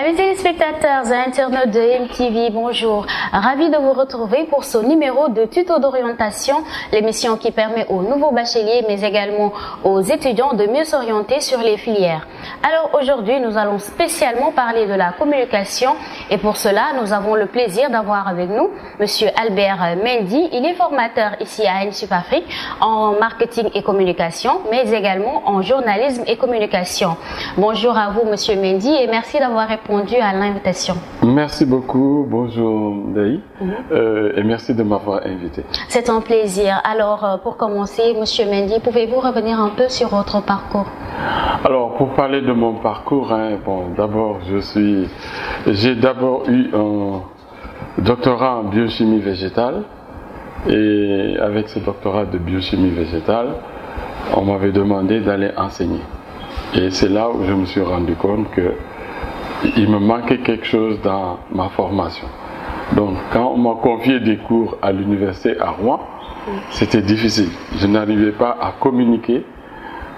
Amis téléspectateurs et internautes de MTV, bonjour. Ravi de vous retrouver pour ce numéro de tuto d'orientation, l'émission qui permet aux nouveaux bacheliers mais également aux étudiants de mieux s'orienter sur les filières. Alors aujourd'hui, nous allons spécialement parler de la communication et pour cela, nous avons le plaisir d'avoir avec nous Monsieur Albert Mendy. Il est formateur ici à NSUP Afrique en marketing et communication, mais également en journalisme et communication. Bonjour à vous Monsieur Mendy et merci d'avoir répondu à l'invitation. Merci beaucoup, bonjour Daï, et merci de m'avoir invité. C'est un plaisir. Alors pour commencer, Monsieur Mendy, pouvez-vous revenir un peu sur votre parcours? Alors pour parler de mon parcours, d'abord j'ai d'abord eu un doctorat en biochimie végétale et avec ce doctorat de biochimie végétale, on m'avait demandé d'aller enseigner. Et c'est là où je me suis rendu compte qu'il me manquait quelque chose dans ma formation. Donc quand on m'a confié des cours à l'université à Rouen, c'était difficile. Je n'arrivais pas à communiquer,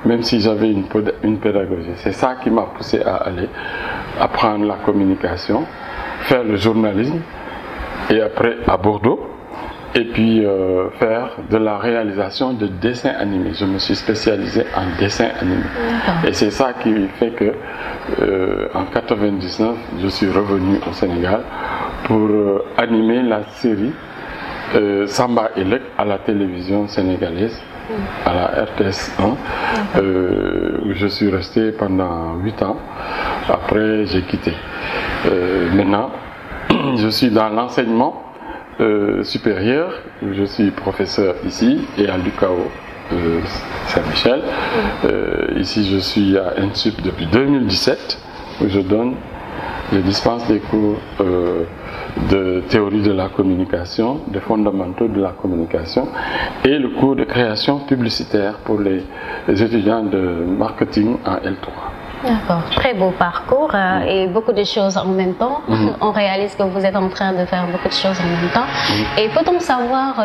même si j'avais une pédagogie. C'est ça qui m'a poussé à aller apprendre la communication, faire le journalisme, et après à Bordeaux, et puis faire de la réalisation de dessins animés. Je me suis spécialisé en dessin animé. Et c'est ça qui fait que en 1999, je suis revenu au Sénégal pour animer la série Samba Elek à la télévision sénégalaise, à la RTS 1, où je suis resté pendant 8 ans. Après, j'ai quitté. Maintenant, je suis dans l'enseignement supérieur, je suis professeur ici et à l'UCAO Saint-Michel. Ici je suis à NSUP depuis 2017 où je dispense des cours de théorie de la communication, des fondamentaux de la communication et le cours de création publicitaire pour les étudiants de marketing en L3. D'accord, très beau parcours et beaucoup de choses en même temps. On réalise que vous êtes en train de faire beaucoup de choses en même temps. Et peut-on savoir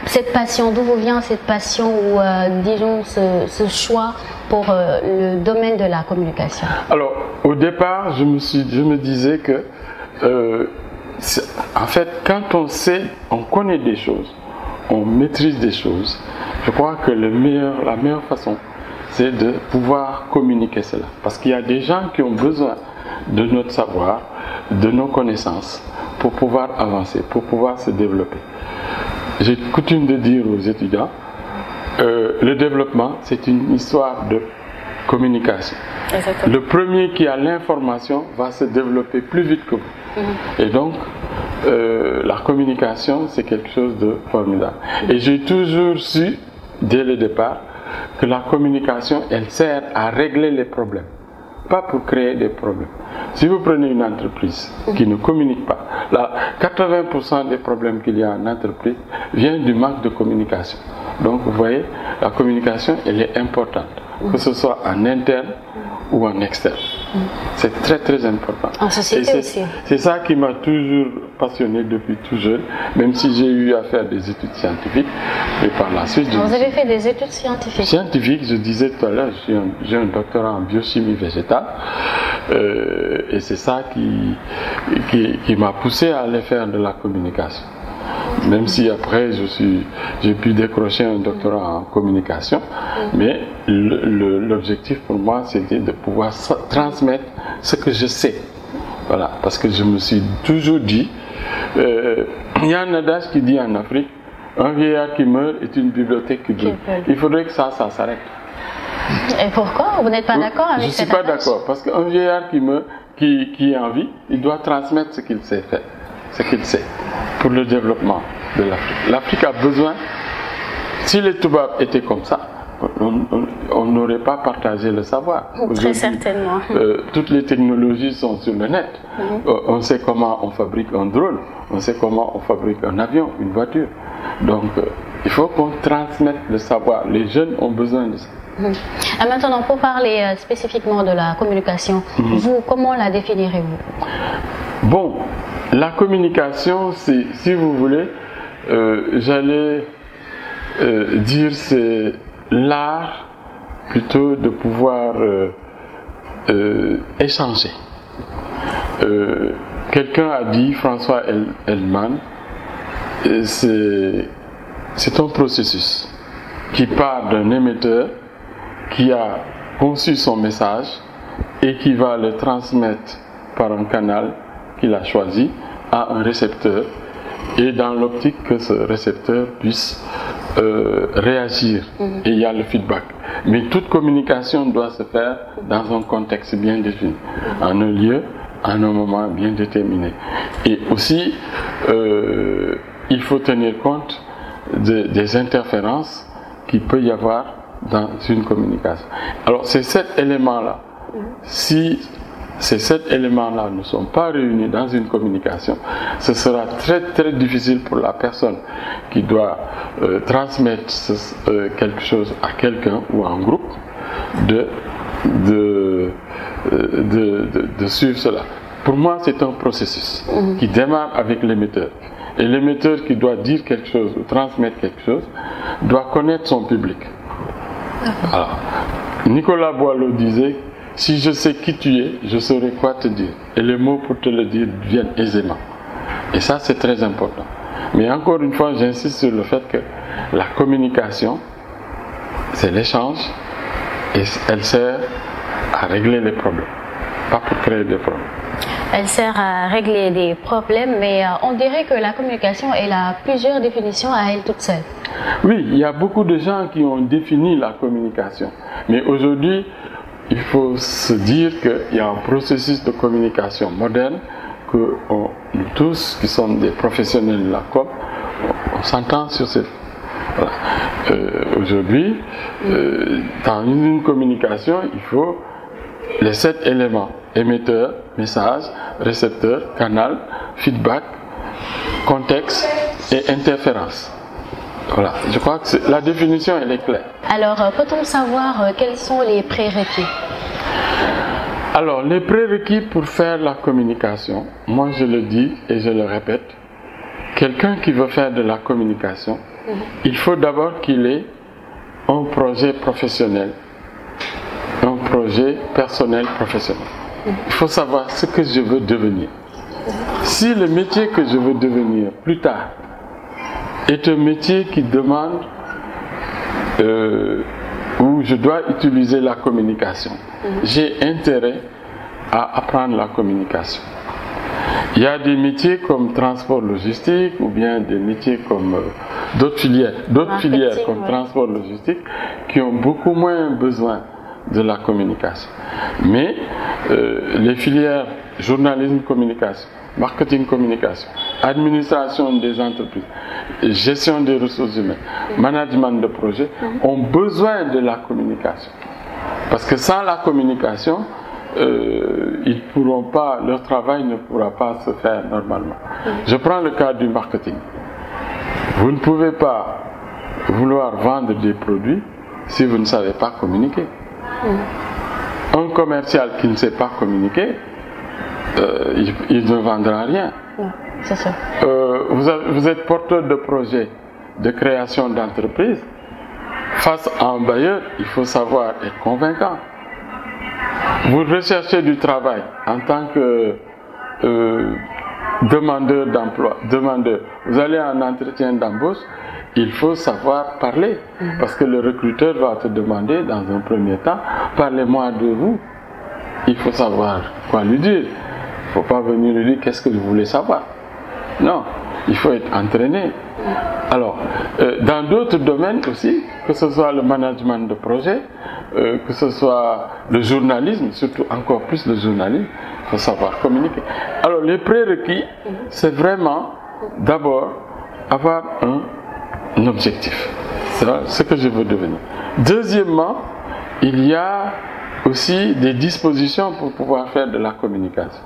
cette passion, d'où vous vient cette passion ou disons ce choix pour le domaine de la communication? Alors au départ, je me disais que en fait quand on connaît des choses, on maîtrise des choses, je crois que la meilleure façon c'est de pouvoir communiquer cela. Parce qu'il y a des gens qui ont besoin de notre savoir, de nos connaissances, pour pouvoir avancer, pour pouvoir se développer. J'ai coutume de dire aux étudiants, le développement, c'est une histoire de communication. Exactement. Le premier qui a l'information va se développer plus vite que vous. Et donc, la communication, c'est quelque chose de formidable. Et j'ai toujours su, dès le départ, que la communication, elle sert à régler les problèmes, pas pour créer des problèmes. Si vous prenez une entreprise qui ne communique pas, là, 80% des problèmes qu'il y a en entreprise viennent du manque de communication. Donc, vous voyez, la communication, elle est importante, que ce soit en interne ou en externe. C'est très très important. En société aussi. C'est ça qui m'a toujours passionné depuis tout jeune, même si j'ai eu à faire des études scientifiques. Et par la suite, vous avez fait des études scientifiques? Scientifiques, je disais tout à l'heure, j'ai un doctorat en biochimie végétale. Et c'est ça qui m'a poussé à aller faire de la communication. Même si après j'ai pu décrocher un doctorat en communication, mais l'objectif pour moi c'était de pouvoir transmettre ce que je sais. Voilà, parce que je me suis toujours dit, il y a un adage qui dit en Afrique, un vieillard qui meurt est une bibliothèque qui brûle. Il faudrait que ça s'arrête. Et pourquoi? Vous n'êtes pas d'accord avec cet adage? Je ne suis pas d'accord, parce qu'un vieillard qui meurt, qui est en vie, il doit transmettre ce qu'il sait faire, ce qu'il sait, pour le développement de l'Afrique. L'Afrique a besoin, si les Toubabs étaient comme ça, on n'aurait pas partagé le savoir. Très certainement. Toutes les technologies sont sur le net. On sait comment on fabrique un drone, on sait comment on fabrique un avion, une voiture. Donc, il faut qu'on transmette le savoir. Les jeunes ont besoin de ça. Maintenant, pour parler spécifiquement de la communication, vous, comment la définirez-vous? Bon, la communication, c'est, si vous voulez, j'allais dire c'est l'art plutôt de pouvoir échanger. Quelqu'un a dit, François Hellman, c'est un processus qui part d'un émetteur qui a conçu son message et qui va le transmettre par un canal qu'il a choisi à un récepteur, et dans l'optique que ce récepteur puisse réagir, et il y a le feedback. Mais toute communication doit se faire dans un contexte bien défini, en un lieu, en un moment bien déterminé. Et aussi, il faut tenir compte des interférences qu'il peut y avoir dans une communication. Alors c'est cet élément-là. Si ces 7 éléments-là ne sont pas réunis dans une communication, ce sera très très difficile pour la personne qui doit transmettre quelque chose à quelqu'un ou à un groupe de suivre cela. Pour moi, c'est un processus qui démarre avec l'émetteur. Et l'émetteur qui doit dire quelque chose ou transmettre quelque chose doit connaître son public. Alors, Nicolas Boileau disait: si je sais qui tu es, je saurai quoi te dire. Et les mots pour te le dire viennent aisément. Et ça, c'est très important. Mais encore une fois, j'insiste sur le fait que la communication, c'est l'échange, et elle sert à régler les problèmes, pas pour créer des problèmes. Elle sert à régler des problèmes, mais on dirait que la communication, elle a plusieurs définitions à elle toute seule. Oui, il y a beaucoup de gens qui ont défini la communication. Mais aujourd'hui, il faut se dire qu'il y a un processus de communication moderne que nous tous, qui sommes des professionnels de la com, on s'entend sur cette... Voilà. Aujourd'hui, dans une communication, il faut les 7 éléments: émetteur, message, récepteur, canal, feedback, contexte et interférence. Voilà, je crois que la définition, elle est claire. Alors, peut-on savoir quels sont les prérequis? Alors, les prérequis pour faire la communication, moi je le dis et je le répète, quelqu'un qui veut faire de la communication, il faut d'abord qu'il ait un projet professionnel, un projet personnel professionnel. Il faut savoir ce que je veux devenir. Si le métier que je veux devenir plus tard est un métier qui demande où je dois utiliser la communication, j'ai intérêt à apprendre la communication. Il y a des métiers comme transport logistique ou bien des métiers comme d'autres filières comme transport logistique qui ont beaucoup moins besoin de la communication. Mais les filières journalisme communication, marketing communication, administration des entreprises, gestion des ressources humaines, management de projet ont besoin de la communication. Parce que sans la communication, ils pourront pas, leur travail ne pourra pas se faire normalement. Je prends le cas du marketing. Vous ne pouvez pas vouloir vendre des produits si vous ne savez pas communiquer. Un commercial qui ne sait pas communiquer, il ne vendra rien. C'est ça. Vous êtes porteur de projet de création d'entreprise. Face à un bailleur, il faut savoir être convaincant. Vous recherchez du travail en tant que demandeur d'emploi, vous allez à un entretien d'embauche, il faut savoir parler. Parce que le recruteur va te demander dans un premier temps, parlez-moi de vous. Il faut savoir quoi lui dire. Il ne faut pas venir lui dire qu'est-ce que vous voulez savoir. Non, il faut être entraîné. Alors, dans d'autres domaines aussi, que ce soit le management de projet, que ce soit le journalisme, surtout encore plus le journalisme, il faut savoir communiquer. Alors, les prérequis, c'est vraiment d'abord avoir un objectif. C'est ce que je veux devenir. Deuxièmement, il y a aussi des dispositions pour pouvoir faire de la communication.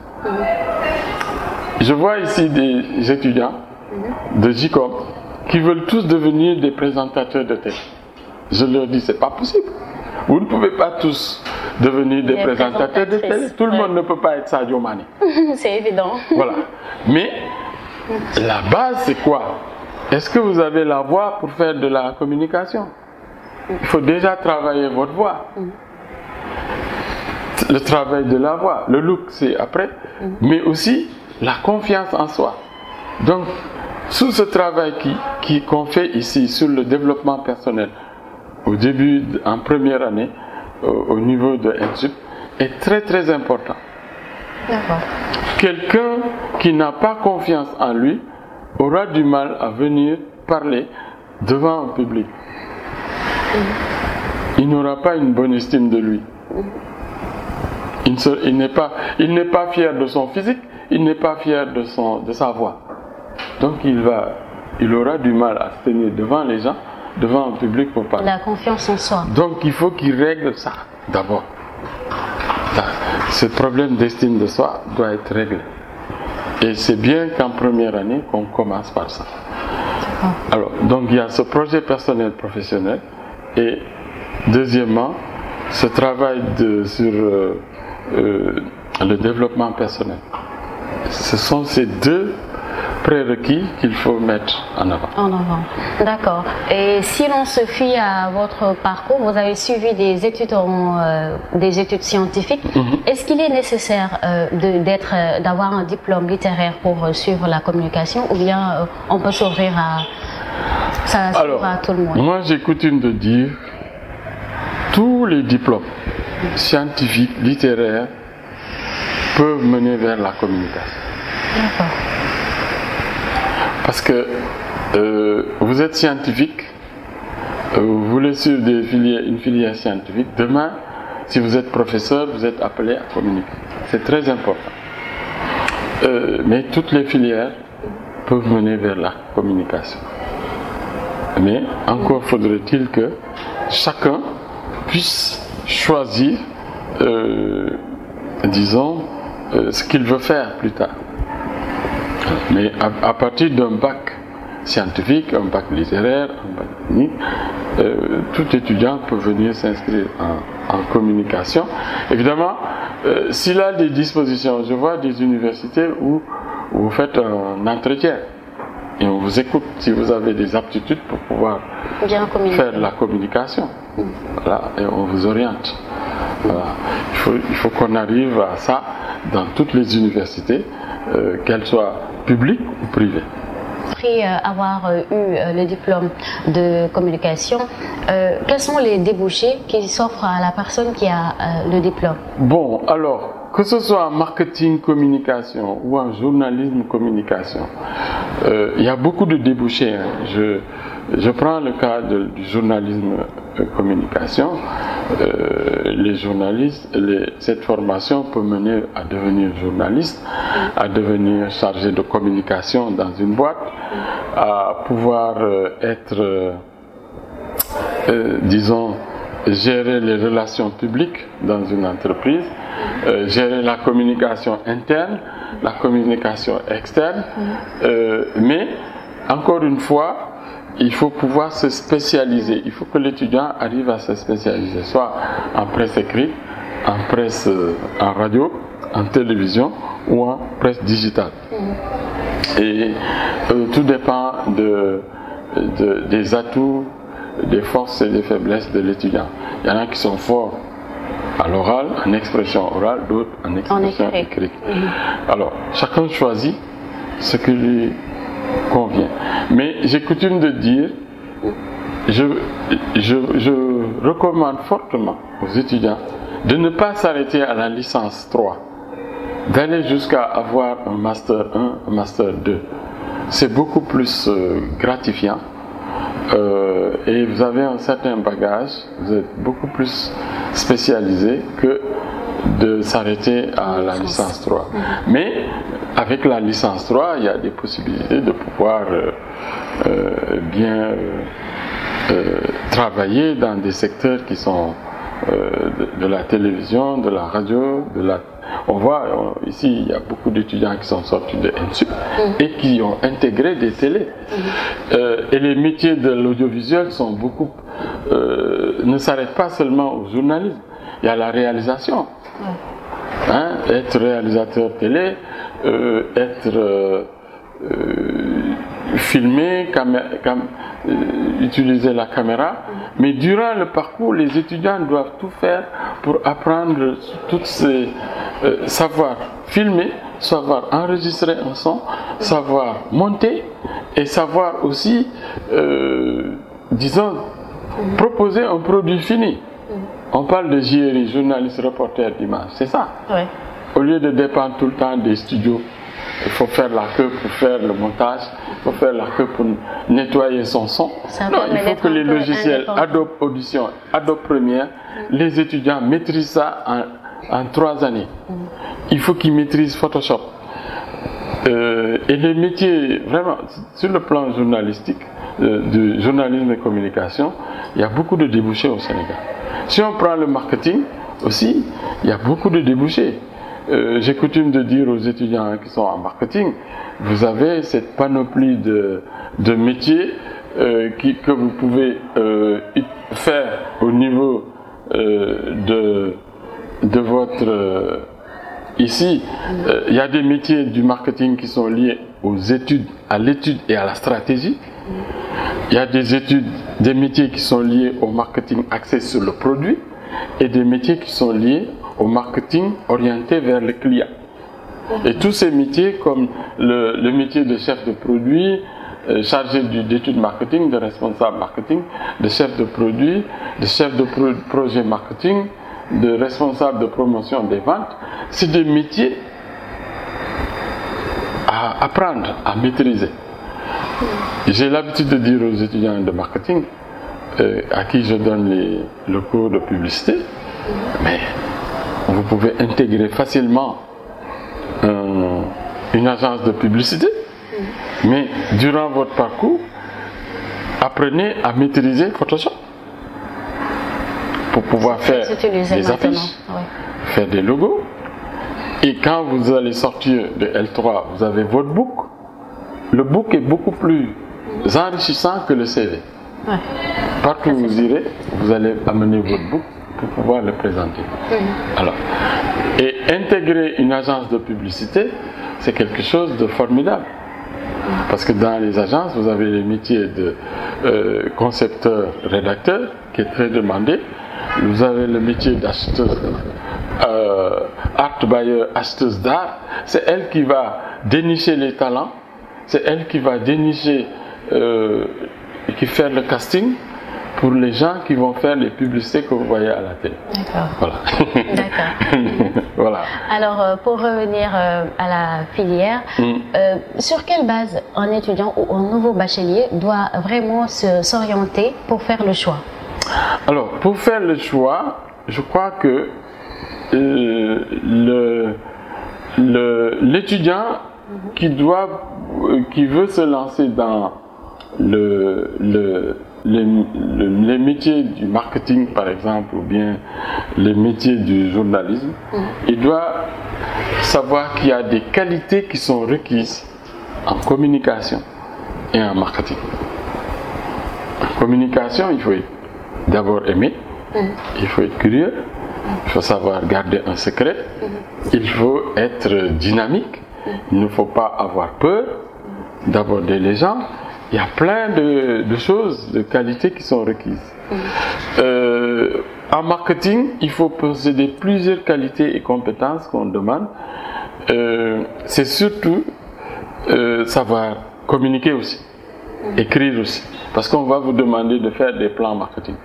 Je vois ici des étudiants de JCOM qui veulent tous devenir des présentateurs de télé. Je leur dis, c'est pas possible. Vous ne pouvez pas tous devenir des présentateurs de télé. Tout le monde ne peut pas être Sadio Mané. C'est évident. Voilà. Mais la base, c'est quoi? Est-ce que vous avez la voix pour faire de la communication? Il faut déjà travailler votre voix. le travail de la voix. Le look, c'est après, mais aussi la confiance en soi. Donc, sous ce travail qu'on fait ici sur le développement personnel, au début, en première année, au niveau de NSUP, est très très important. D'accord. Quelqu'un qui n'a pas confiance en lui aura du mal à venir parler devant un public. Il n'aura pas une bonne estime de lui. Il n'est pas fier de son physique, il n'est pas fier de sa voix. Donc il aura du mal à se tenir devant les gens, devant un public pour parler. La confiance en soi. Donc il faut qu'il règle ça d'abord. Ce problème d'estime de soi doit être réglé. Et c'est bien qu'en première année qu'on commence par ça. Alors, donc il y a ce projet personnel professionnel et deuxièmement, ce travail sur le développement personnel. Ce sont ces deux prérequis qu'il faut mettre en avant. En avant, d'accord. Et si l'on se fie à votre parcours, vous avez suivi des études scientifiques. Est-ce qu'il est nécessaire d'avoir un diplôme littéraire pour suivre la communication ou bien on peut s'ouvrir à tout le monde? Moi j'ai coutume de dire tous les diplômes scientifiques, littéraires peuvent mener vers la communication. D'accord. Parce que vous êtes scientifique, vous voulez suivre une filière scientifique. Demain, si vous êtes professeur, vous êtes appelé à communiquer. C'est très important. Mais toutes les filières peuvent mener vers la communication. Mais encore faudrait-il que chacun puisse choisir, disons, ce qu'il veut faire plus tard. Mais à partir d'un bac scientifique, un bac littéraire, un bac technique, tout étudiant peut venir s'inscrire en communication. Évidemment, s'il a des dispositions, je vois des universités où vous faites un entretien et on vous écoute si vous avez des aptitudes pour pouvoir faire de la communication. Voilà, et on vous oriente. Voilà. Il faut qu'on arrive à ça dans toutes les universités, qu'elles soient publiques ou privées. Après avoir eu le diplôme de communication, quels sont les débouchés qui s'offrent à la personne qui a le diplôme? Bon, alors, que ce soit en marketing communication ou en journalisme communication, il y a beaucoup de débouchés. Je prends le cas du journalisme communication. Les journalistes, cette formation peut mener à devenir journaliste, à devenir chargé de communication dans une boîte, à pouvoir disons, gérer les relations publiques dans une entreprise, gérer la communication interne, la communication externe, mais encore une fois, il faut pouvoir se spécialiser. Il faut que l'étudiant arrive à se spécialiser, soit en presse écrite, en presse, en radio, en télévision ou en presse digitale. Et tout dépend des atouts, des forces et des faiblesses de l'étudiant. Il y en a qui sont forts à l'oral, en expression orale, d'autres en expression écrite. Alors, chacun choisit ce qui lui convient. Mais j'ai coutume de dire, je recommande fortement aux étudiants de ne pas s'arrêter à la licence 3, d'aller jusqu'à avoir un master 1, un master 2. C'est beaucoup plus gratifiant et vous avez un certain bagage, vous êtes beaucoup plus spécialisé que de s'arrêter à la licence 3. Mais avec la licence 3, il y a des possibilités de pouvoir bien travailler dans des secteurs qui sont de la télévision, de la radio, on voit ici, il y a beaucoup d'étudiants qui sont sortis de NSUP et qui ont intégré des télés. Et les métiers de l'audiovisuel sont ne s'arrêtent pas seulement au journalisme. Il y a la réalisation. Être réalisateur télé, être filmer, utiliser la caméra, mais durant le parcours, les étudiants doivent tout faire pour apprendre toutes ces savoir filmer, savoir enregistrer un son, savoir monter et savoir aussi, disons, proposer un produit fini. On parle de JRI, journaliste reporter d'image, c'est ça. Ouais. Au lieu de dépendre tout le temps des studios, il faut faire la queue pour faire le montage, il faut faire la queue pour nettoyer son son. Non, il faut que les logiciels Adobe Audition, Adobe Premiere, les étudiants maîtrisent ça en 3 années. Il faut qu'ils maîtrisent Photoshop. Et les métiers, vraiment, sur le plan journalistique, du journalisme et communication, il y a beaucoup de débouchés au Sénégal. Si on prend le marketing aussi, il y a beaucoup de débouchés. J'ai coutume de dire aux étudiants qui sont en marketing, vous avez cette panoplie de métiers que vous pouvez faire au niveau de votre... Ici, il y a des métiers du marketing qui sont liés aux études, à l'étude et à la stratégie. Il y a des métiers qui sont liés au marketing axé sur le produit et des métiers qui sont liés au marketing orienté vers le client. Et tous ces métiers, comme le métier de chef de produit, chargé d'études marketing, de responsable marketing, de chef de produit, de chef de projet marketing, de responsable de promotion des ventes, c'est des métiers à apprendre, à maîtriser. J'ai l'habitude de dire aux étudiants de marketing, à qui je donne le cours de publicité, mais vous pouvez intégrer facilement une agence de publicité, mais durant votre parcours, apprenez à maîtriser Photoshop pour pouvoir faire des affiches, faire des logos. Et quand vous allez sortir de L3, vous avez votre book. Le book est beaucoup plus enrichissant que le CV. Ouais. Partout où vous irez, vous allez amener votre book pour pouvoir le présenter. Alors, et intégrer une agence de publicité, c'est quelque chose de formidable. Parce que dans les agences, vous avez les métiers de concepteur-rédacteur, qui est très demandé. Vous avez le métier d'acheteur, art buyer, acheteuse d'art. C'est elle qui va dénicher les talents. C'est elle qui va dénicher et qui fait le casting pour les gens qui vont faire les publicités que vous voyez à la télé. D'accord. Voilà. D'accord. Voilà. Alors, pour revenir à la filière, sur quelle base un étudiant ou un nouveau bachelier doit vraiment s'orienter pour faire le choix? Alors, pour faire le choix, je crois que l'étudiant qui veut se lancer dans les métiers du marketing, par exemple, ou bien les métiers du journalisme, il doit savoir qu'il y a des qualités qui sont requises en communication et en marketing. En communication, il faut d'abord aimer, il faut être curieux, il faut savoir garder un secret, il faut être dynamique, il ne faut pas avoir peur d'aborder les gens. Il y a plein de choses, de qualités qui sont requises. En marketing, il faut posséder plusieurs qualités et compétences qu'on demande. C'est surtout savoir communiquer aussi, écrire aussi. Parce qu'on va vous demander de faire des plans marketing,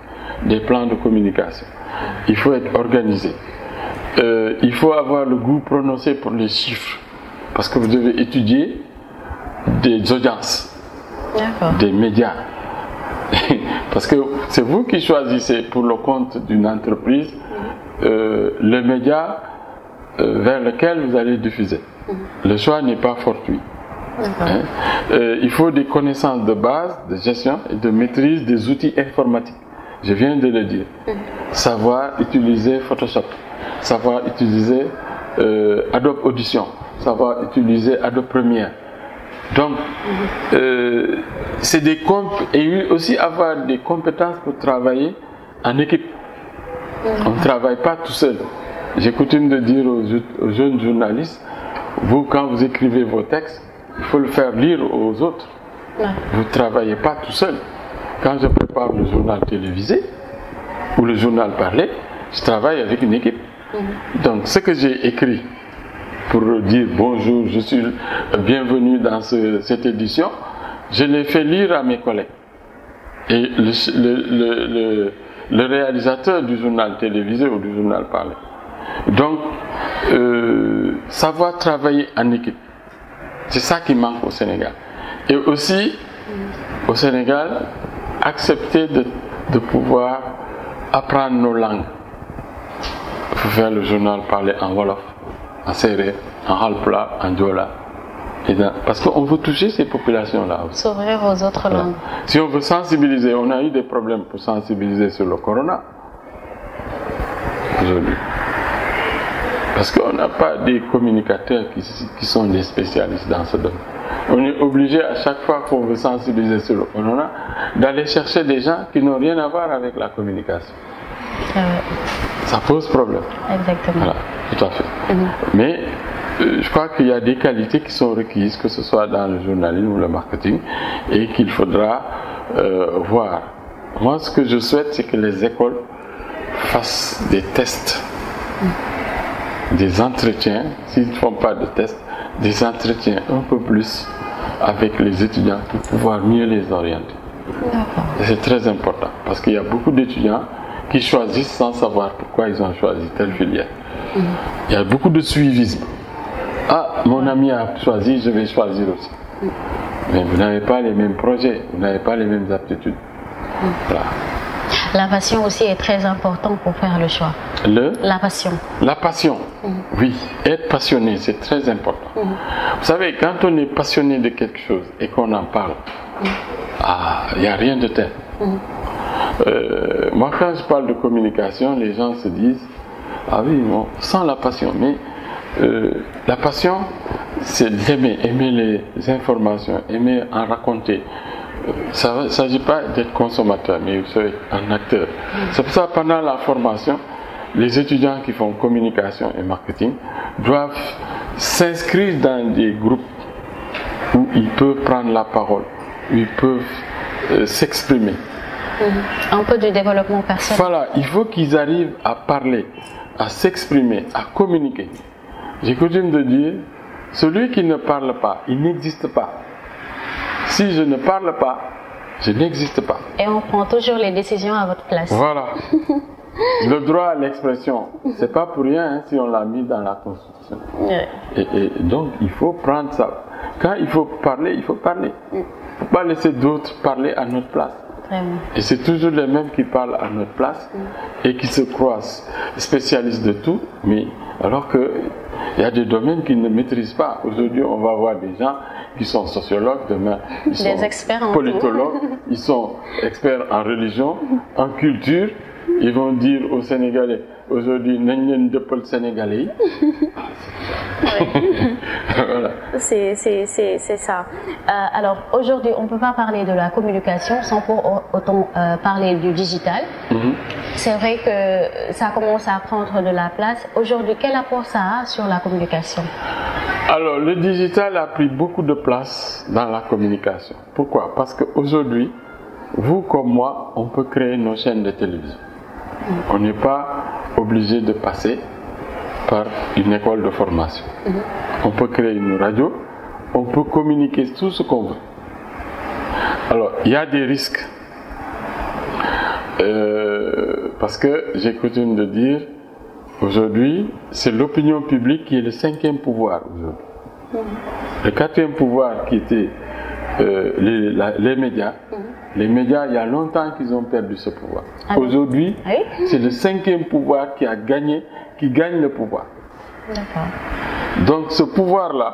des plans de communication. Il faut être organisé. Il faut avoir le goût prononcé pour les chiffres. Parce que vous devez étudier des audiences. Des médias. Parce que c'est vous qui choisissez pour le compte d'une entreprise le média vers lequel vous allez diffuser. Le choix n'est pas fortuit. Il faut des connaissances de base, de gestion et de maîtrise des outils informatiques. Je viens de le dire. Savoir utiliser Photoshop, savoir utiliser Adobe Audition, savoir utiliser Adobe Premiere. Donc, c'est des et aussi avoir des compétences pour travailler en équipe. On ne travaille pas tout seul. J'ai coutume de dire aux jeunes journalistes, vous, quand vous écrivez vos textes, il faut le faire lire aux autres. Ouais. Vous ne travaillez pas tout seul. Quand je prépare le journal télévisé ou le journal parlé, je travaille avec une équipe. Donc ce que j'ai écrit pour dire bonjour, je suis bienvenue dans cette édition, je l'ai fait lire à mes collègues. Et le réalisateur du journal télévisé ou du journal parlé. Donc, savoir travailler en équipe, c'est ça qui manque au Sénégal. Et aussi, au Sénégal, accepter de pouvoir apprendre nos langues. Il faut faire le journal parlé en Wolof, en Sérère, en Halpulaar, en Diola. Parce qu'on veut toucher ces populations-là aussi. S'ouvrir aux autres langues. Si on veut sensibiliser, on a eu des problèmes pour sensibiliser sur le corona aujourd'hui. Parce qu'on n'a pas des communicateurs qui sont des spécialistes dans ce domaine. On est obligé à chaque fois qu'on veut sensibiliser sur le corona d'aller chercher des gens qui n'ont rien à voir avec la communication. Ça pose problème. Exactement. Voilà, tout à fait. Mais je crois qu'il y a des qualités qui sont requises, que ce soit dans le journalisme ou le marketing, et qu'il faudra voir. Moi, ce que je souhaite, c'est que les écoles fassent des tests, des entretiens, s'ils ne font pas de tests, des entretiens un peu plus avec les étudiants pour pouvoir mieux les orienter. C'est très important, parce qu'il y a beaucoup d'étudiants qui choisissent sans savoir pourquoi ils ont choisi telle filière. Il y a beaucoup de suivisme. Ah, mon ami a choisi, je vais choisir aussi. Mais vous n'avez pas les mêmes projets, vous n'avez pas les mêmes aptitudes. Voilà. La passion aussi est très importante pour faire le choix. La passion. La passion, oui. Être passionné, c'est très important. Vous savez, quand on est passionné de quelque chose et qu'on en parle, il n'y a rien de tel. Moi, quand je parle de communication, les gens se disent, ah oui, bon, sans la passion. Mais la passion, c'est d'aimer, aimer les informations, aimer en raconter. Ça ne s'agit pas d'être consommateur, mais vous savez, un acteur. C'est pour ça que pendant la formation, les étudiants qui font communication et marketing doivent s'inscrire dans des groupes où ils peuvent prendre la parole, où ils peuvent s'exprimer. Un peu du développement personnel. Voilà, il faut qu'ils arrivent à parler, à s'exprimer, à communiquer. J'ai coutume de dire, celui qui ne parle pas, il n'existe pas. Si je ne parle pas, je n'existe pas. Et on prend toujours les décisions à votre place. Voilà. Le droit à l'expression, c'est pas pour rien si on l'a mis dans la Constitution. Et donc, il faut prendre ça. Quand il faut parler, il faut parler. Il ne faut pas laisser d'autres parler à notre place. Et c'est toujours les mêmes qui parlent à notre place et qui se croient spécialistes de tout, mais alors qu'il y a des domaines qu'ils ne maîtrisent pas. Aujourd'hui, on va voir des gens qui sont sociologues, demain ils sont experts politologues, ils sont experts en religion, en culture. Ils vont dire aux Sénégalais, aujourd'hui, n'en de pas le Sénégalais. Voilà. C'est ça. Alors aujourd'hui, on ne peut pas parler de la communication sans pour autant parler du digital. C'est vrai que ça commence à prendre de la place. Aujourd'hui, quel apport ça a sur la communication? Alors, le digital a pris beaucoup de place dans la communication. Pourquoi? Parce qu'aujourd'hui, vous comme moi, on peut créer nos chaînes de télévision. On n'est pas obligé de passer par une école de formation. On peut créer une radio, on peut communiquer tout ce qu'on veut. Alors, il y a des risques. Parce que j'ai coutume de dire, aujourd'hui, c'est l'opinion publique qui est le 5e pouvoir aujourd'hui. Le 4e pouvoir qui était les médias. Les médias, il y a longtemps qu'ils ont perdu ce pouvoir. Aujourd'hui, c'est le 5e pouvoir qui gagne le pouvoir. Donc ce pouvoir-là,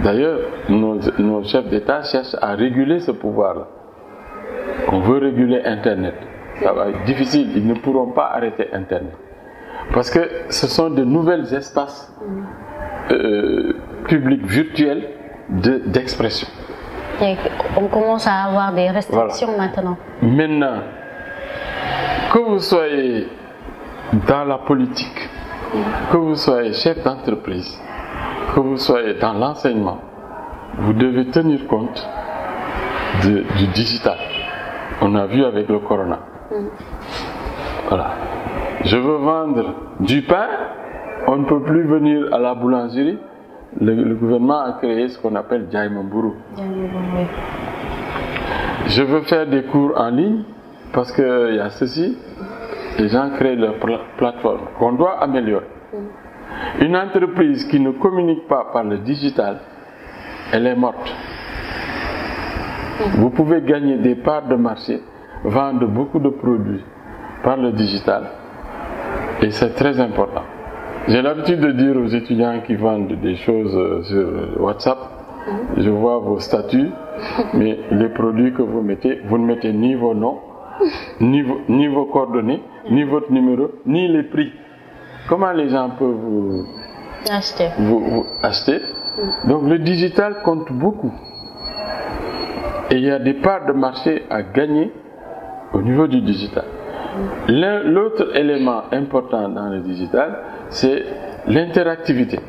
d'ailleurs, nos chefs d'État cherchent à réguler ce pouvoir-là. On veut réguler Internet. Ça va être difficile, ils ne pourront pas arrêter Internet. Parce que ce sont de nouveaux espaces publics virtuels d'expression. Et on commence à avoir des restrictions maintenant. Maintenant, que vous soyez dans la politique, que vous soyez chef d'entreprise, que vous soyez dans l'enseignement, vous devez tenir compte du digital. On a vu avec le corona. Voilà. Je veux vendre du pain, on ne peut plus venir à la boulangerie. Le gouvernement a créé ce qu'on appelle Jaay Ma Mburu. Je veux faire des cours en ligne parce qu'il y a ceci. Les gens créent leur plateforme qu'on doit améliorer. Une entreprise qui ne communique pas par le digital, elle est morte. Vous pouvez gagner des parts de marché, vendre beaucoup de produits par le digital, et c'est très important. J'ai l'habitude de dire aux étudiants qui vendent des choses sur WhatsApp, je vois vos statuts, mais les produits que vous mettez, vous ne mettez ni vos noms, ni vos coordonnées, ni votre numéro, ni les prix. Comment les gens peuvent vous acheter? Donc le digital compte beaucoup. Et il y a des parts de marché à gagner au niveau du digital. L'autre élément important dans le digital, c'est l'interactivité.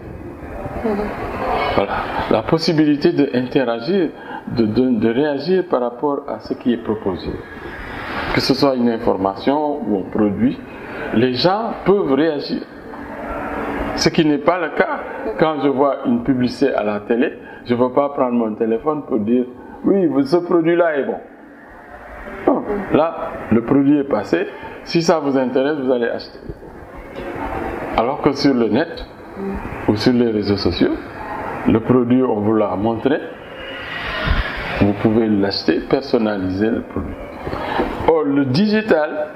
Voilà. La possibilité d'interagir, de réagir par rapport à ce qui est proposé. Que ce soit une information ou un produit, les gens peuvent réagir. Ce qui n'est pas le cas quand je vois une publicité à la télé, je ne veux pas prendre mon téléphone pour dire oui, ce produit-là est bon. Non. Là, le produit est passé. Si ça vous intéresse, vous allez acheter. Alors que sur le net ou sur les réseaux sociaux, le produit, on vous l'a montré. Vous pouvez l'acheter, personnaliser le produit. Or, le digital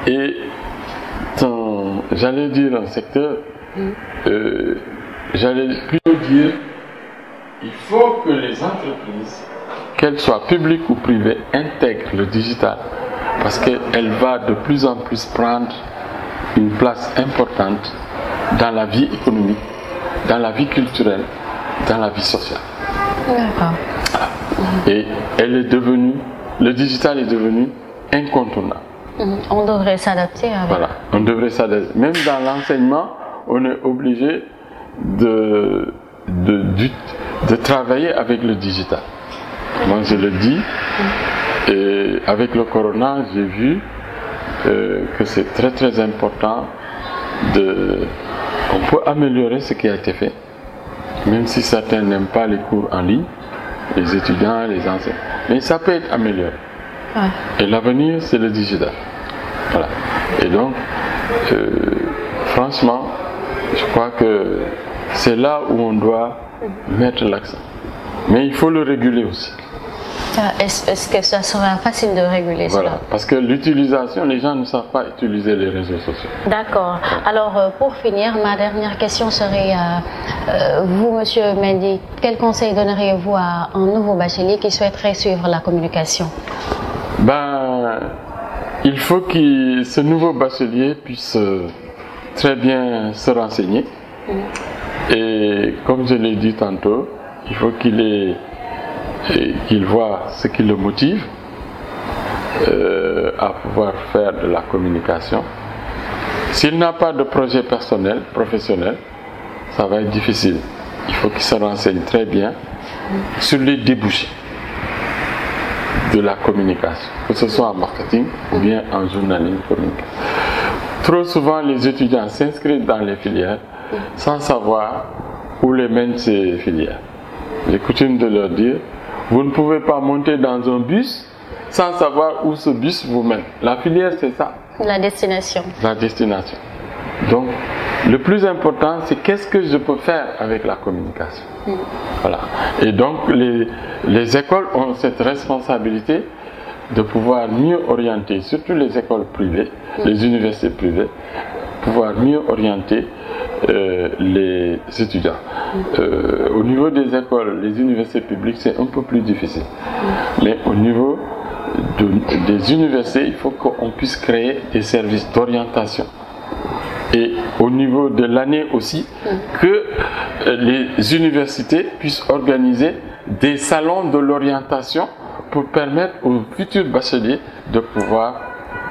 est j'allais dire un secteur, j'allais plutôt dire, il faut que les entreprises, qu'elles soient publiques ou privées, intègrent le digital parce qu'elle va de plus en plus prendre une place importante dans la vie économique, dans la vie culturelle, dans la vie sociale. D'accord. Et le digital est devenu incontournable. On devrait s'adapter avec. Voilà, on devrait s'adapter. Même dans l'enseignement, on est obligé de travailler avec le digital. Moi, je le dis, et avec le corona, j'ai vu que c'est très très important on peut améliorer ce qui a été fait, même si certains n'aiment pas les cours en ligne, les étudiants, les enseignants. Mais ça peut être amélioré. Ouais. Et l'avenir, c'est le digital. Voilà. Et donc, franchement, je crois que c'est là où on doit mettre l'accent. Mais il faut le réguler aussi. Est-ce que ça sera facile de réguler voilà, cela? parce que l'utilisation, les gens ne savent pas utiliser les réseaux sociaux. D'accord. Alors, pour finir, ma dernière question serait, vous, Monsieur Mendy, quel conseil donneriez-vous à un nouveau bachelier qui souhaiterait suivre la communication? Il faut que ce nouveau bachelier puisse très bien se renseigner. Et comme je l'ai dit tantôt, il faut qu'il voit ce qui le motive à pouvoir faire de la communication. S'il n'a pas de projet personnel, professionnel, ça va être difficile. Il faut qu'il se renseigne très bien sur les débouchés de la communication, que ce soit en marketing ou bien en journalisme communication. Trop souvent, les étudiants s'inscrivent dans les filières sans savoir où les mènent ces filières. J'ai coutume de leur dire, vous ne pouvez pas monter dans un bus sans savoir où ce bus vous mène. La filière, c'est ça. La destination. La destination. Donc, le plus important, c'est qu'est-ce que je peux faire avec la communication. Voilà. Et donc, les écoles ont cette responsabilité de pouvoir mieux orienter, surtout les écoles privées, les universités privées, pouvoir mieux orienter les étudiants. Au niveau des écoles, les universités publiques, c'est un peu plus difficile. Mais au niveau des universités, il faut qu'on puisse créer des services d'orientation. Et au niveau de l'année aussi, que les universités puissent organiser des salons de l'orientation pour permettre aux futurs bacheliers de pouvoir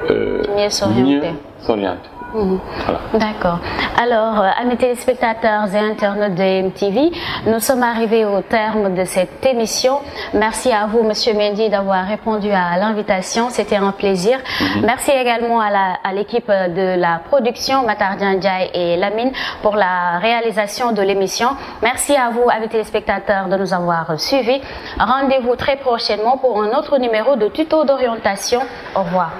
mieux s'orienter. Voilà. D'accord. Alors, amis téléspectateurs et internautes de MTV, nous sommes arrivés au terme de cette émission. Merci à vous, Monsieur Mendy, d'avoir répondu à l'invitation. C'était un plaisir. Merci également à l'équipe de la production, Matardian Ndiaye et Lamine, pour la réalisation de l'émission. Merci à vous, amis téléspectateurs, de nous avoir suivis. Rendez-vous très prochainement pour un autre numéro de tuto d'orientation. Au revoir.